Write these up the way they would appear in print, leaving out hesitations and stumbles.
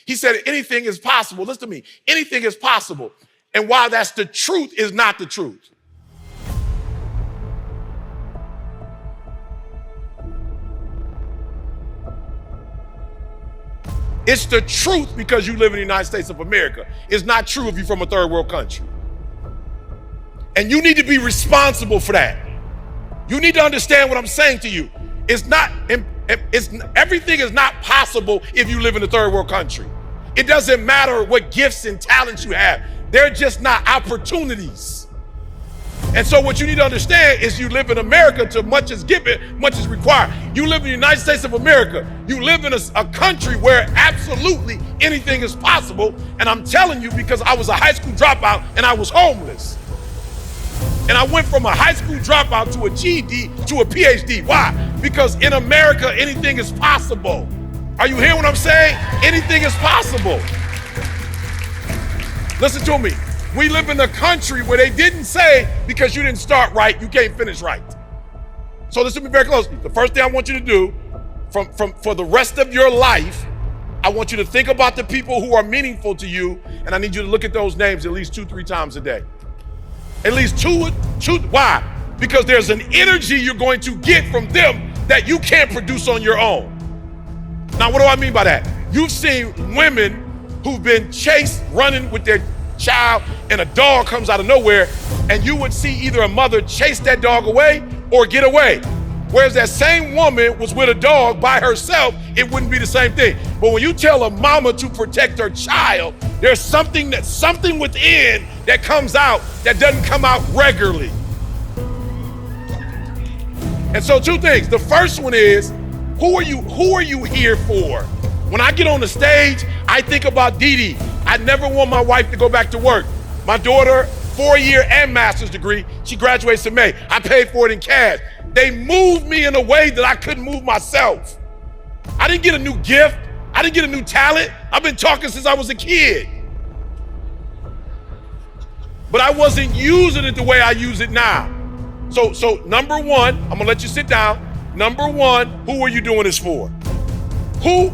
He said anything is possible. Listen to me. Anything is possible. And while that's the truth, is not the truth. It's the truth because you live in the United States of America. It's not true if you're from a third world country. And you need to be responsible for that. You need to understand what I'm saying to you. Everything is not possible if you live in a third world country. It doesn't matter what gifts and talents you have. They're just not opportunities. And so what you need to understand is you live in America, to much is given, much is required. You live in the United States of America. You live in a country where absolutely anything is possible. And I'm telling you because I was a high school dropout and I was homeless. And I went from a high school dropout to a GED to a PhD. Why? Because in America, anything is possible. Are you hearing what I'm saying? Anything is possible. Listen to me. We live in a country where they didn't say because you didn't start right, you can't finish right. So listen to me very closely. The first thing I want you to do for the rest of your life, I want you to think about the people who are meaningful to you, and I need you to look at those names at least 2-3 times a day. At least two. Why? Because there's an energy you're going to get from them that you can't produce on your own. Now, what do I mean by that? You've seen women who've been chased running with their child and a dog comes out of nowhere, and you would see either a mother chase that dog away or get away. Whereas that same woman was with a dog by herself, it wouldn't be the same thing. But when you tell a mama to protect her child, there's something within that comes out that doesn't come out regularly. And so 2 things. The first one is, who are you here for? When I get on the stage, I think about Dee Dee. I never want my wife to go back to work. My daughter, 4-year and master's degree, she graduates in May. I paid for it in cash. They moved me in a way that I couldn't move myself. I didn't get a new gift. I didn't get a new talent. I've been talking since I was a kid. But I wasn't using it the way I use it now. So number one, I'm gonna let you sit down. Number one, who are you doing this for? Who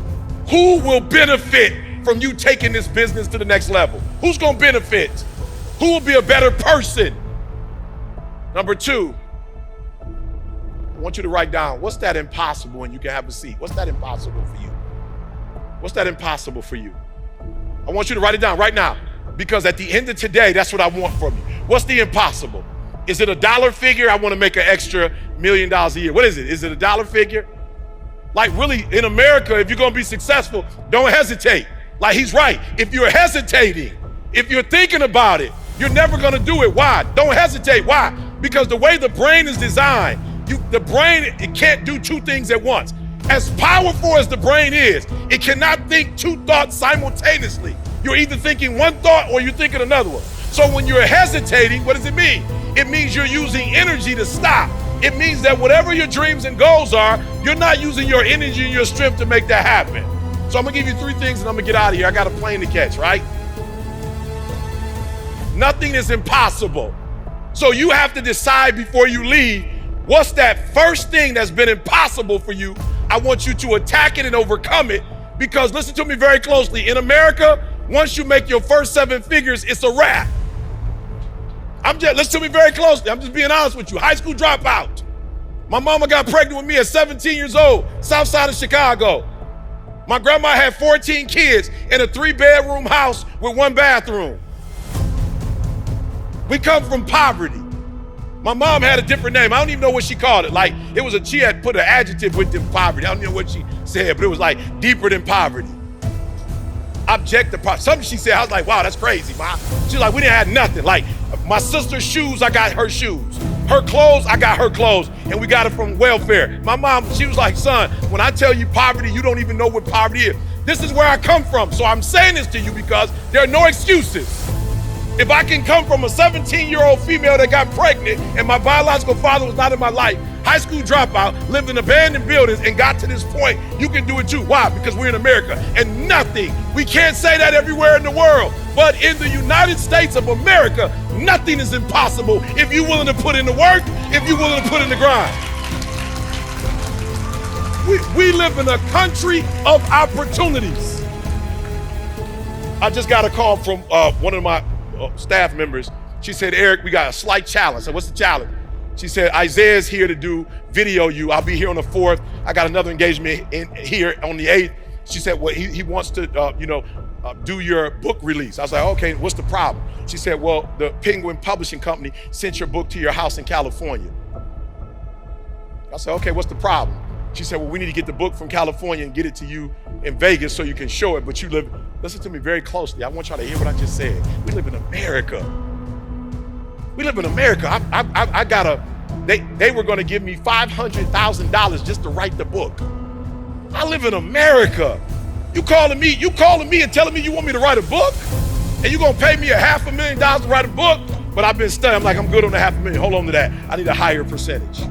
will benefit from you taking this business to the next level? Who's gonna benefit? Who will be a better person? Number 2, I want you to write down, what's that impossible, and you can have a seat. What's that impossible for you? What's that impossible for you? I want you to write it down right now, because at the end of today, that's what I want from you. What's the impossible? Is it a dollar figure? I want to make an extra $1 million a year. What is it? Is it a dollar figure? Like really, in America, if you're gonna be successful, don't hesitate. Like he's right. If you're hesitating, if you're thinking about it, you're never gonna do it. Why? Don't hesitate. Why? Because the way the brain is designed, the brain, it can't do 2 things at once. As powerful as the brain is, it cannot think 2 thoughts simultaneously. You're either thinking one thought or you're thinking another one. So when you're hesitating, what does it mean? It means you're using energy to stop. It means that whatever your dreams and goals are, you're not using your energy and your strength to make that happen. So I'm gonna give you 3 things and I'm gonna get out of here. I got a plane to catch, right? Nothing is impossible. So you have to decide before you leave, what's that first thing that's been impossible for you? I want you to attack it and overcome it, because listen to me very closely. In America, once you make your first 7 figures, it's a wrap. Listen to me very closely. I'm just being honest with you. High school dropout. My mama got pregnant with me at 17 years old, south side of Chicago. My grandma had 14 kids in a 3-bedroom house with 1 bathroom. We come from poverty. My mom had a different name. I don't even know what she called it. Like, she had put an adjective with the poverty. I don't know what she said, but it was like deeper than poverty. Objective poverty. Something she said, I was like, wow, that's crazy, Ma. She was like, we didn't have nothing. Like, my sister's shoes, I got her shoes. Her clothes, I got her clothes. And we got it from welfare. My mom, she was like, son, when I tell you poverty, you don't even know what poverty is. This is where I come from. So I'm saying this to you because there are no excuses. If I can come from a 17-year-old female that got pregnant and my biological father was not in my life, high school dropout, lived in abandoned buildings and got to this point, you can do it too. Why? Because we're in America and we can't say that everywhere in the world, but in the United States of America, nothing is impossible if you're willing to put in the work, if you're willing to put in the grind. We live in a country of opportunities. I just got a call from one of my staff members. She said, Eric, we got a slight challenge. I said, what's the challenge? She said, Isaiah's here to do video you. I'll be here on the 4th. I got another engagement here on the 8th. She said, well, he wants to, do your book release. I was like, okay, what's the problem? She said, well, the Penguin Publishing Company sent your book to your house in California. I said, okay, what's the problem? She said, well, we need to get the book from California and get it to you in Vegas so you can show it, but you live, listen to me very closely. I want y'all to hear what I just said. We live in America. We live in America. They were gonna give me $500,000 just to write the book. I live in America. You calling me and telling me you want me to write a book? And you gonna pay me $500,000 to write a book? But I've been studying, I'm like, I'm good on the $500,000. Hold on to that. I need a higher percentage.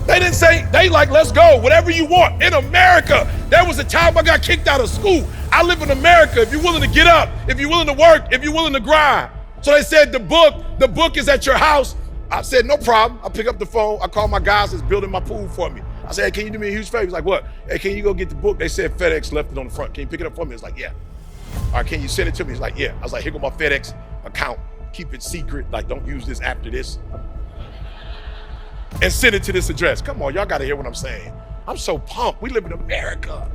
They didn't say, they like, let's go, whatever you want. In America, there was a time I got kicked out of school. I live in America. If you're willing to get up, if you're willing to work, if you're willing to grind. So they said, the book is at your house. I said, no problem. I pick up the phone. I call my guys that's building my pool for me. I said, hey, can you do me a huge favor? He's like, what? Hey, can you go get the book? They said FedEx left it on the front. Can you pick it up for me? It's like, yeah. All right, can you send it to me? He's like, yeah. I was like, here go my FedEx account. Keep it secret. Like, don't use this after this. And send it to this address. Come on, y'all gotta hear what I'm saying. I'm so pumped. We live in America.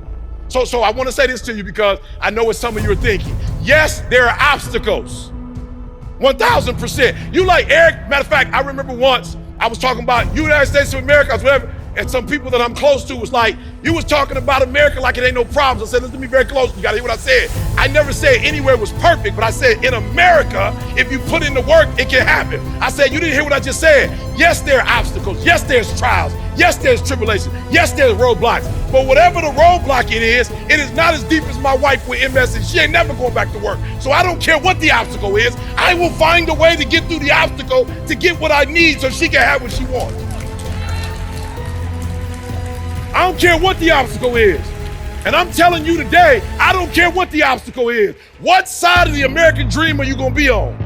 So I wanna say this to you because I know what some of you are thinking. Yes, there are obstacles. 1000%. You like, Eric, matter of fact, I remember once I was talking about United States of America, whatever, and some people that I'm close to was like, you was talking about America like it ain't no problems. I said, listen to me very close. You gotta hear what I said. I never said anywhere was perfect, but I said in America, if you put in the work, it can happen. I said, you didn't hear what I just said. Yes, there are obstacles. Yes, there's trials. Yes, there's tribulations. Yes, there's roadblocks. But whatever the roadblock it is not as deep as my wife with MS, and she ain't never going back to work. So I don't care what the obstacle is. I will find a way to get through the obstacle to get what I need so she can have what she wants. I don't care what the obstacle is. And I'm telling you today, I don't care what the obstacle is. What side of the American dream are you gonna be on?